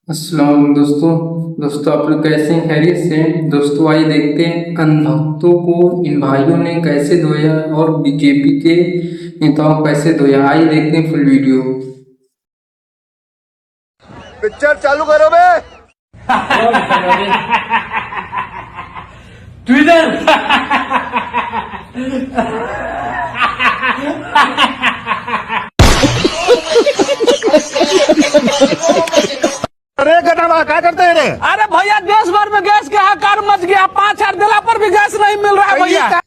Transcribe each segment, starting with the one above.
अस्सलाम दोस्तों आप लोग कैसे हैं? खैरियत से हैं? दोस्तों आइए देखते हैं अंधभक्तों को इन भाइयों ने कैसे धोया और बीजेपी के नेताओं को कैसे धोया। आइए देखते हैं फुल वीडियो। पिक्चर चालू करो बे। ट्विटर अरे गधा क्या करते हैं रे? अरे भैया देश भर में गैस के हाहाकार मच गया। 5,000 दिला पर भी गैस नहीं मिल रहा है भैया।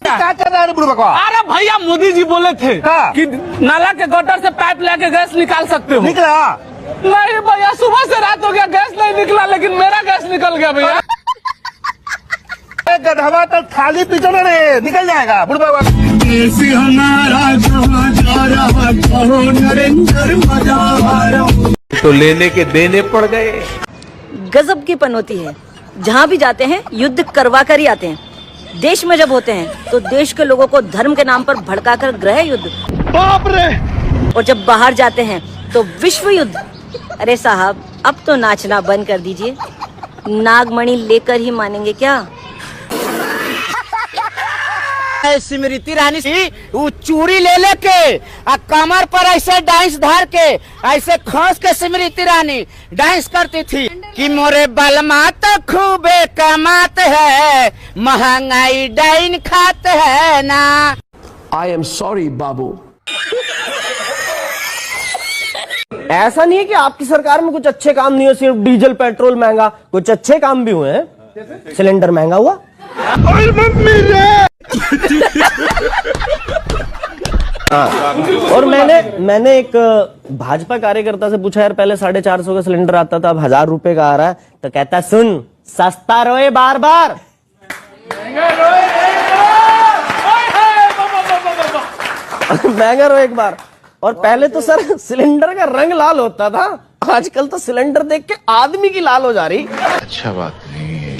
क्या कर रहा है बुढ़वा को? अरे भैया मोदी जी बोले थे कि नाला के गटर से पाइप लेके गैस निकाल सकते हो। निकला? नहीं भैया सुबह से रात हो गया गैस नहीं निकला, लेकिन मेरा गैस निकल गया भैया। गधवा तो खाली पीछे रे निकल जाएगा बुढ़वा को। तो लेने के देने पड़ गए। गजब की पनौती है। जहाँ भी जाते हैं युद्ध करवा कर ही आते हैं। देश में जब होते हैं तो देश के लोगों को धर्म के नाम पर भड़काकर गृह युद्ध, बाप रे। और जब बाहर जाते हैं तो विश्व युद्ध। अरे साहब अब तो नाचना बंद कर दीजिए। नागमणि लेकर ही मानेंगे क्या? स्मृति ईरानी वो चूड़ी ले लेके कमर पर ऐसे डांस धार के ऐसे खोस के स्मृति ईरानी डांस करती थी कि मोरे बलमा तो खूबे कमाते है, महंगाई डाइन खाते है ना। आई एम सॉरी बाबू। ऐसा नहीं है कि आपकी सरकार में कुछ अच्छे काम नहीं हुए, सिर्फ डीजल पेट्रोल महंगा, कुछ अच्छे काम भी हुए हैं। सिलेंडर महंगा हुआ। और मैंने एक भाजपा कार्यकर्ता से पूछा, यार पहले 450 का सिलेंडर आता था, अब 1000 रुपए का आ रहा है, तो कहता सुन सस्ता रोए बार बार, महंगा रोए एक बार। और पहले तो सर सिलेंडर का रंग लाल होता था, आजकल तो सिलेंडर देख के आदमी की लाल हो जा रही। अच्छा बात नहीं है।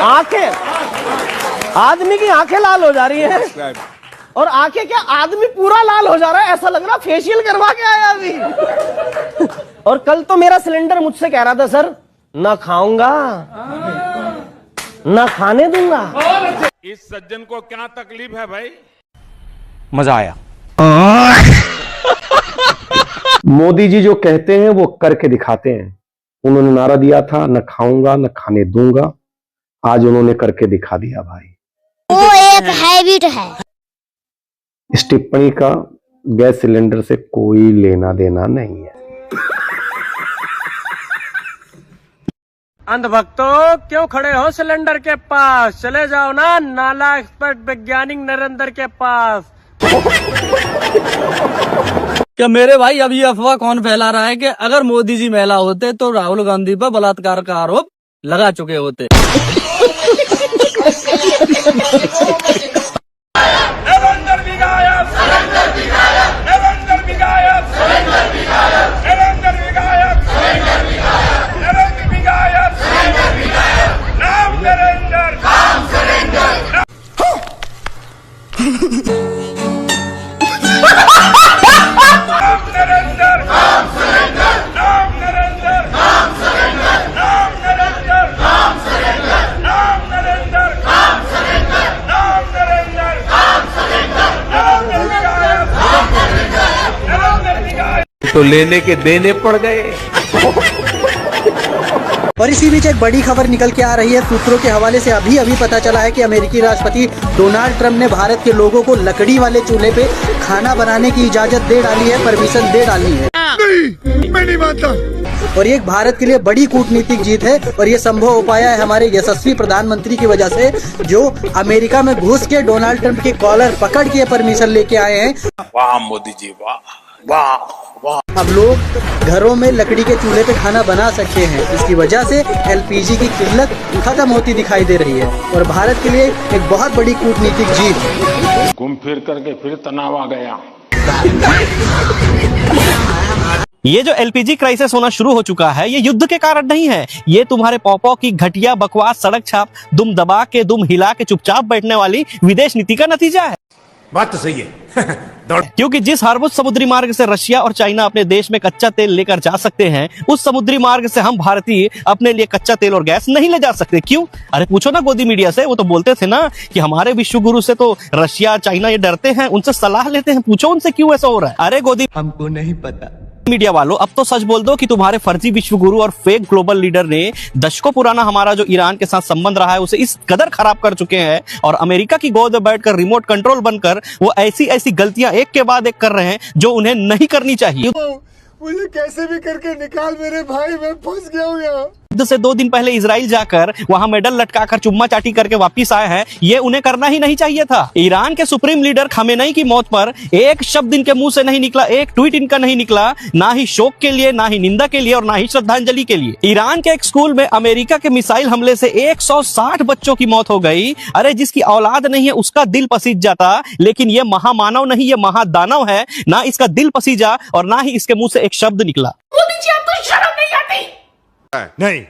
आंखें, आदमी की आंखें लाल हो जा रही है। और आंखें क्या, आदमी पूरा लाल हो जा रहा है, ऐसा लग रहा फेशियल करवा के आया अभी। और कल तो मेरा सिलेंडर मुझसे कह रहा था, सर ना खाऊंगा ना खाने दूंगा। इस सज्जन को क्या तकलीफ है भाई? मजा आया। मोदी जी जो कहते हैं वो करके दिखाते हैं। उन्होंने नारा दिया था न खाऊंगा न खाने दूंगा, आज उन्होंने करके दिखा दिया भाई। वो एक हैबिट है। इस टिप्पणी का गैस सिलेंडर से कोई लेना देना नहीं है। अंधभक्तों क्यों खड़े हो सिलेंडर के पास, चले जाओ ना नाला एक्सपर्ट वैज्ञानिक नरेंद्र के पास। क्या मेरे भाई अब ये अफवाह कौन फैला रहा है कि अगर मोदी जी महिला होते तो राहुल गांधी पर बलात्कार का आरोप लगा चुके होते? तो लेने के देने पड़ गए। और इसी बीच एक बड़ी खबर निकल के आ रही है सूत्रों के हवाले से। अभी पता चला है कि अमेरिकी राष्ट्रपति डोनाल्ड ट्रंप ने भारत के लोगों को लकड़ी वाले चूल्हे पे खाना बनाने की इजाजत दे डाली है, परमिशन दे डाली है। नहीं, मैं नहीं मानता। और ये भारत के लिए बड़ी कूटनीतिक जीत है, और ये संभव हो पाया है हमारे यशस्वी प्रधानमंत्री की वजह से, जो अमेरिका में घुस के डोनाल्ड ट्रंप के कॉलर पकड़ के परमिशन लेके आए हैं। वाह मोदी जी वाह वाह वाह। अब लोग घरों में लकड़ी के चूल्हे पे खाना बना सकते हैं। इसकी वजह से एलपीजी की किल्लत खत्म होती दिखाई दे रही है, और भारत के लिए एक बहुत बड़ी कूटनीतिक जीत। घूम फिर करके फिर तनाव आ गया। ये जो एलपीजी क्राइसिस होना शुरू हो चुका है, ये युद्ध के कारण नहीं है। ये तुम्हारे पॉपो की घटिया बकवास सड़क छाप, दुम दबा के दुम हिला के चुपचाप बैठने वाली विदेश नीति का नतीजा है। बात तो सही है। क्योंकि जिस हार्मुज समुद्री मार्ग से रशिया और चाइना अपने देश में कच्चा तेल लेकर जा सकते हैं, उस समुद्री मार्ग से हम भारतीय अपने लिए कच्चा तेल और गैस नहीं ले जा सकते। क्यों? अरे पूछो ना गोदी मीडिया से, वो तो बोलते थे ना कि हमारे विश्व गुरु से तो रशिया चाइना ये डरते हैं, उनसे सलाह लेते हैं, पूछो उनसे क्यों ऐसा हो रहा है। अरे गोदी हमको नहीं पता। मीडिया वालों, अब तो सच बोल दो कि तुम्हारे फर्जी विश्व गुरु और फेक ग्लोबल लीडर ने दशकों पुराना हमारा जो ईरान के साथ संबंध रहा है उसे इस कदर खराब कर चुके हैं, और अमेरिका की गोद में बैठकर रिमोट कंट्रोल बनकर वो ऐसी ऐसी गलतियां एक के बाद एक कर रहे हैं जो उन्हें नहीं करनी चाहिए। मुझे कैसे भी करके निकाल मेरे भाई, मैं फंस गया हूँ यहाँ। युद्ध से 2 दिन पहले इजराइल जाकर वहां मेडल लटकाकर चुम्मा चाटी करके वापिस आए हैं, ये उन्हें करना ही नहीं चाहिए था। ईरान के सुप्रीम लीडर खमेनेई की मौत पर एक शब्द इनके मुंह से नहीं निकला, एक ट्वीट इनका नहीं निकला, ना ही शोक के लिए, ना ही निंदा के लिए और ना ही श्रद्धांजलि के लिए। ईरान के एक स्कूल में अमेरिका के मिसाइल हमले से 160 बच्चों की मौत हो गई। अरे जिसकी औलाद नहीं है उसका दिल पसीज जाता, लेकिन ये महामानव नहीं, ये महादानव है। ना इसका दिल पसीजा और ना ही इसके मुंह से एक शब्द निकला। मोदी जी, आपको शर्म नहीं आती? नहीं।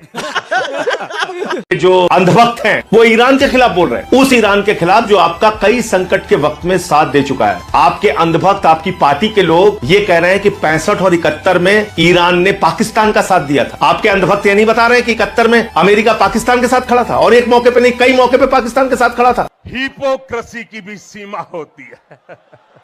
जो अंधभक्त हैं वो ईरान के खिलाफ बोल रहे हैं, उस ईरान के खिलाफ जो आपका कई संकट के वक्त में साथ दे चुका है। आपके अंधभक्त, आपकी पार्टी के लोग ये कह रहे हैं कि 65 और 71 में ईरान ने पाकिस्तान का साथ दिया था। आपके अंधभक्त ये नहीं बता रहे कि 71 में अमेरिका पाकिस्तान के साथ खड़ा था, और एक मौके पे नहीं कई मौके पे पाकिस्तान के साथ खड़ा था। हिपोक्रेसी की भी सीमा होती है।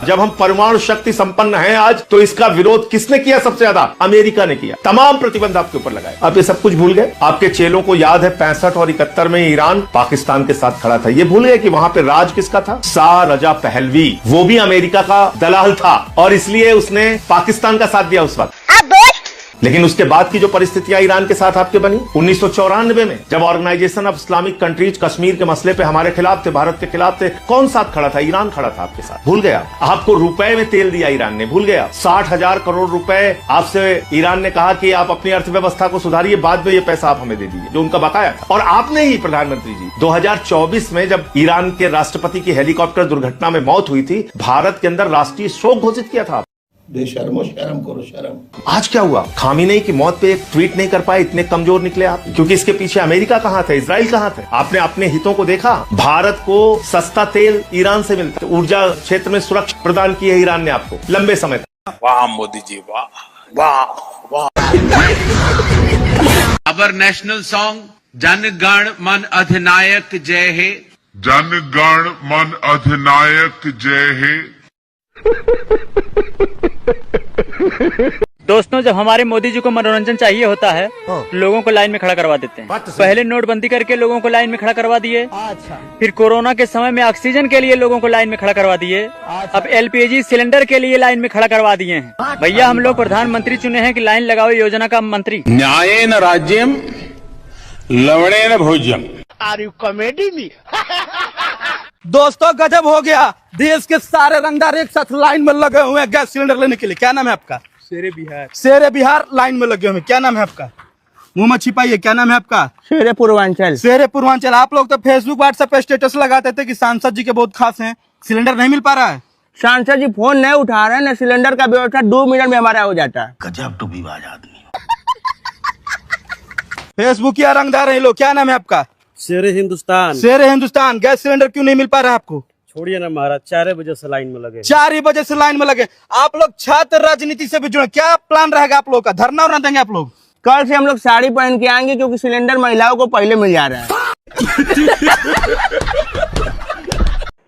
जब हम परमाणु शक्ति संपन्न हैं आज, तो इसका विरोध किसने किया? सबसे ज्यादा अमेरिका ने किया। तमाम प्रतिबंध आपके ऊपर लगाए। आप ये सब कुछ भूल गए। आपके चेलों को याद है 65 और 71 में ईरान पाकिस्तान के साथ खड़ा था। ये भूल गए कि वहां पे राज किसका था? शाह रजा पहलवी, वो भी अमेरिका का दलाल था, और इसलिए उसने पाकिस्तान का साथ दिया उस वक्त। लेकिन उसके बाद की जो परिस्थितियां ईरान के साथ आपके बनी 1994 में, जब Organisation of Islamic Countries Kashmir के मसले पे हमारे खिलाफ थे, भारत के खिलाफ थे, कौन साथ खड़ा था? ईरान खड़ा था आपके साथ। भूल गया? आपको रुपए में तेल दिया ईरान ने, भूल गया? 60,000 करोड़ रुपए आपसे ईरान ने कहा कि आप अपनी अर्थव्यवस्था को सुधारिए, बाद में ये पैसा आप हमें दे दीजिए, जो उनका बकाया था। और आपने ही प्रधानमंत्री जी 2024 में जब ईरान के राष्ट्रपति की हेलीकॉप्टर दुर्घटना में मौत हुई थी, भारत के अंदर राष्ट्रीय शोक घोषित किया था। बेशर्मो, शर्म करो शर्म। आज क्या हुआ? खामेनेई की मौत पे एक ट्वीट नहीं कर पाए, इतने कमजोर निकले आप। क्योंकि इसके पीछे अमेरिका कहाँ थे, इजराइल कहाँ थे? आपने अपने हितों को देखा। भारत को सस्ता तेल ईरान से मिलता, ऊर्जा क्षेत्र में सुरक्षा प्रदान की है ईरान ने आपको लंबे समय तक। वाह मोदी जी, वाह वाह वाह। Our national song Jana Gana मन अधिनायक जय हे, जन गण मन अधिनायक जय हे। दोस्तों, जब हमारे मोदी जी को मनोरंजन चाहिए होता है, लोगों को लाइन में खड़ा करवा देते हैं। पहले नोटबंदी करके लोगों को लाइन में खड़ा करवा दिए। अच्छा। फिर कोरोना के समय में ऑक्सीजन के लिए लोगों को लाइन में खड़ा करवा दिए। अच्छा। अब LPG सिलेंडर के लिए लाइन में खड़ा करवा दिए हैं। भैया, हम लोग प्रधानमंत्री चुने हैं कि लाइन लगाओ योजना का मंत्री। न्यायेन राज्यम लवणेन भोज्यम। Are you comedy me? दोस्तों, गजब हो गया। देश के सारे रंगदार एक साथ लाइन में लगे हुए हैं गैस सिलेंडर लेने के लिए। क्या नाम है आपका? शेरे बिहार लाइन में लगे हुए हैं। क्या नाम है आपका? मुंह में छिपाइए। क्या नाम है आपका? शेरे पूर्वांचल। शेरे पूर्वांचल। आप लोग तो फेसबुक व्हाट्सएप पे स्टेटस लगाते थे कि सांसद जी के बहुत खास हैं, सिलेंडर नहीं मिल पा रहा है। सांसद जी फोन नहीं उठा रहे हैं, सिलेंडर का व्यवस्था 2 मिनट में हमारा हो जाता है। गजब टू विवाद आदमी। फेसबुक या रंगदार है लोग। क्या नाम है आपका? शेरे हिंदुस्तान। शेरे हिंदुस्तान। गैस सिलेंडर क्यों नहीं मिल पा रहा है आपको? छोड़िए ना महाराज, 4 बजे से लाइन में लगे। 4 बजे से लाइन में लगे। आप लोग छात्र राजनीति से भी जुड़े, क्या प्लान रहेगा आप लोग का? धरना उड़ना देंगे आप लोग? कल से हम लोग साड़ी पहन के आएंगे, क्योंकि सिलेंडर महिलाओं को पहले मिल जा रहा है।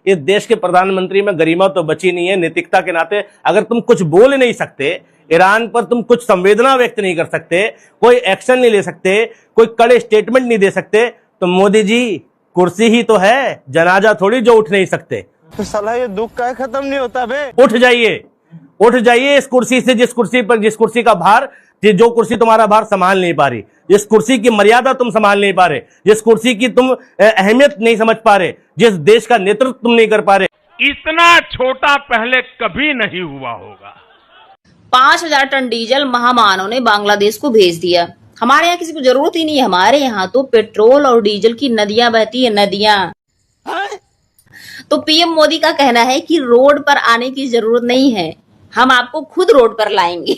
इस देश के प्रधानमंत्री में गरिमा तो बची नहीं है। नैतिकता के नाते अगर तुम कुछ बोल नहीं सकते, ईरान पर तुम कुछ संवेदना व्यक्त नहीं कर सकते, कोई एक्शन नहीं ले सकते, कोई कड़े स्टेटमेंट नहीं दे सकते, तो मोदी जी कुर्सी ही तो है, जनाजा थोड़ी जो उठ नहीं सकते। तो साला ये दुख का खत्म नहीं होता बे। उठ जाइए, उठ जाइए इस कुर्सी से, जिस कुर्सी का भार, जो कुर्सी तुम्हारा भार संभाल नहीं पा रही, जिस कुर्सी की मर्यादा तुम संभाल नहीं पा रहे, जिस कुर्सी की तुम अहमियत नहीं समझ पा रहे, जिस देश का नेतृत्व तुम नहीं कर पा रहे। इतना छोटा पहले कभी नहीं हुआ होगा। 5,000 टन डीजल महामानव ने बांग्लादेश को भेज दिया। हमारे यहाँ किसी को जरूरत ही नहीं है। हमारे यहाँ तो पेट्रोल और डीजल की नदियां बहती है, नदियां। तो पीएम मोदी का कहना है कि रोड पर आने की जरूरत नहीं है, हम आपको खुद रोड पर लाएंगे।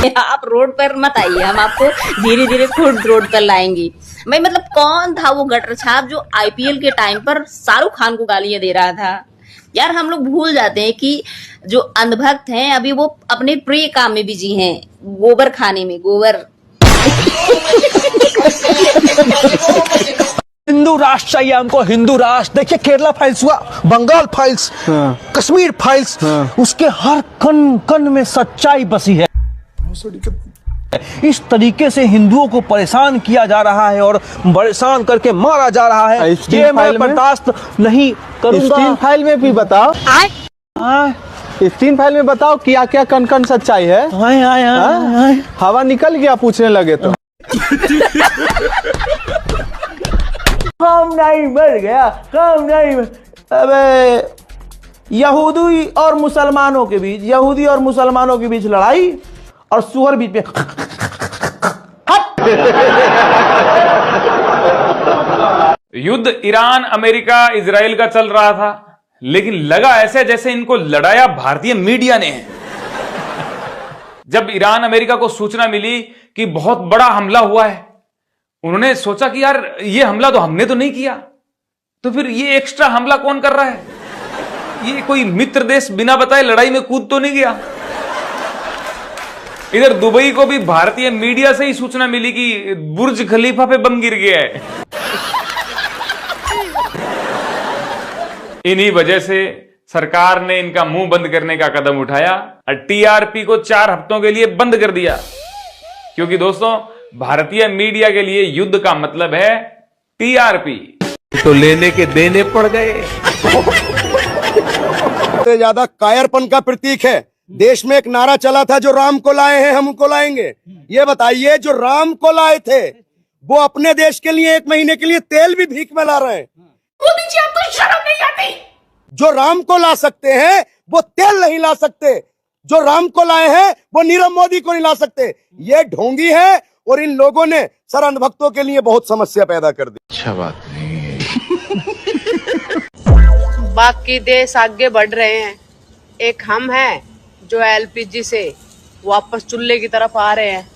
आप रोड पर मत आइए, हम आपको धीरे धीरे खुद रोड पर लाएंगे। भाई मतलब कौन था वो गटर छाप जो आईपीएल के टाइम पर शाहरुख खान को गालियां दे रहा था? यार हम लोग भूल जाते हैं कि जो अंधभक्त हैं अभी वो अपने प्रिय काम में बिजी हैं, गोबर खाने में, गोबर। हिंदू राष्ट्र चाहिए हमको, हिंदू राष्ट्र। देखिए केरला फाइल्स हुआ, बंगाल फाइल्स, कश्मीर फाइल्स, उसके हर कण कण में सच्चाई बसी है। इस तरीके से हिंदुओं को परेशान किया जा रहा है और परेशान करके मारा जा रहा है, ये मैं बर्दाश्त नहीं करूंगा। 3 फाइल में भी बताओ, इस 3 फाइल में बताओ क्या क्या कण कण सच्चाई है। हवा निकल गया पूछने लगे तो। काम नहीं मर गया, काम नहीं। अबे यहूदी और मुसलमानों के बीच, यहूदी और मुसलमानों के बीच लड़ाई और सुअर बीच में। युद्ध ईरान, अमेरिका, इजराइल का चल रहा था, लेकिन लगा ऐसे जैसे इनको लड़ाया भारतीय मीडिया ने है। जब ईरान अमेरिका को सूचना मिली कि बहुत बड़ा हमला हुआ है, उन्होंने सोचा कि यार ये हमला तो हमने तो नहीं किया, तो फिर ये एक्स्ट्रा हमला कौन कर रहा है? ये कोई मित्र देश बिना बताए लड़ाई में कूद तो नहीं गया? इधर दुबई को भी भारतीय मीडिया से ही सूचना मिली कि बुर्ज खलीफा पे बम गिर गया है। इन्हीं वजह से सरकार ने इनका मुंह बंद करने का कदम उठाया और टीआरपी को 4 हफ्तों के लिए बंद कर दिया। क्योंकि दोस्तों भारतीय मीडिया के लिए युद्ध का मतलब है टीआरपी। तो लेने के देने पड़ गए। सबसे ज्यादा कायरपन का प्रतीक है। देश में एक नारा चला था, जो राम को लाए हैं हम उनको लाएंगे। ये बताइए, जो राम को लाए थे वो अपने देश के लिए 1 महीने के लिए तेल भी भीख में ला रहे हैं। मोदी जी आपको शर्म नहीं आती? जो राम को ला सकते हैं वो तेल नहीं ला सकते, जो राम को लाए हैं वो नीरव मोदी को नहीं ला सकते। ये ढोंगी है और इन लोगों ने सर अंधभक्तों के लिए बहुत समस्या पैदा कर दी। अच्छा बात नहीं है। बाकी देश आगे बढ़ रहे हैं, एक हम हैं जो एलपीजी से वापस चूल्हे की तरफ आ रहे हैं।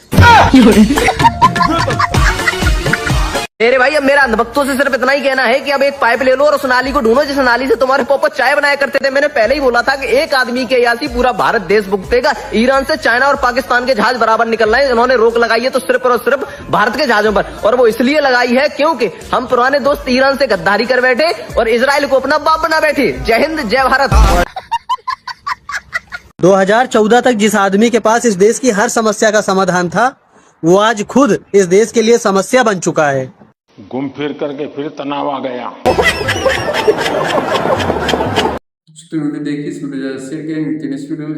मेरे भाई अब मेरा अंधभक्तों से सिर्फ इतना ही कहना है कि अब एक पाइप ले लो और उस नाली को ढूंढो जिस नाली से तुम्हारे पोपो चाय बनाया करते थे। मैंने पहले ही बोला था कि एक आदमी के यासी पूरा भारत देश भुगतेगा। ईरान से चाइना और पाकिस्तान के जहाज बराबर निकल रहे हैं। इन्होंने रोक लगाई है तो सिर्फ और सिर्फ भारत के जहाजों पर, और वो इसलिए लगाई है क्योंकि हम पुराने दोस्त ईरान से गद्दारी कर बैठे और इजराइल को अपना बाप बना बैठे। जय हिंद, जय भारत। 2014 तक जिस आदमी के पास इस देश की हर समस्या का समाधान था, वो आज खुद इस देश के लिए समस्या बन चुका है। घूम फिर करके फिर तनाव आ गया। वीडियो देखिए, इस वीडियो शेयर करें, वीडियो में